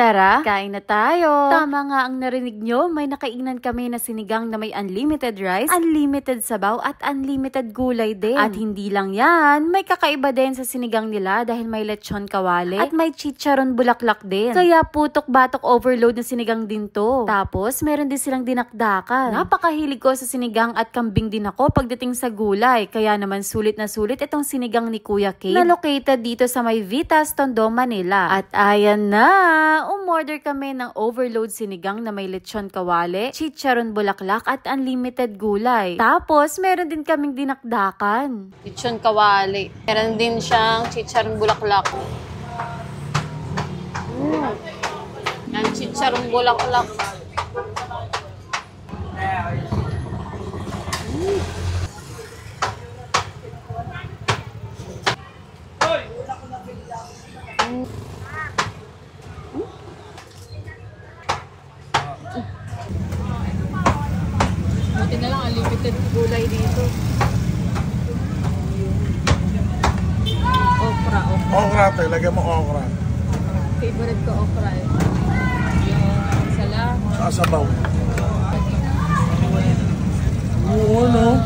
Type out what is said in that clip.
Tara, kain na tayo. Tama nga ang narinig nyo, may nakainan kami na sinigang na may unlimited rice, unlimited sabaw, at unlimited gulay din. At hindi lang yan, may kakaiba din sa sinigang nila dahil may lechon kawali at may chicharon bulaklak din. Kaya putok-batok overload na sinigang din to. Tapos, meron din silang dinakdakan. Napakahilig ko sa sinigang at kambing din ako pagdating sa gulay. Kaya naman sulit na sulit itong sinigang ni Kuya Kade na located dito sa may Vitas, Tondo, Manila. At ayan na, umorder kami ng overload sinigang na may lechon kawali, chicharon bulaklak at unlimited gulay. Tapos, meron din kaming dinakdakan. Lechon kawali. Meron din siyang chicharon bulaklak. Yan, chicharon bulaklak. Buti na lang, unlimited gulay dito. Okra. Okra tayo, lagyan mo okra. Favorite ko okra eh. Yung sala. Sasabaw. Oo, no?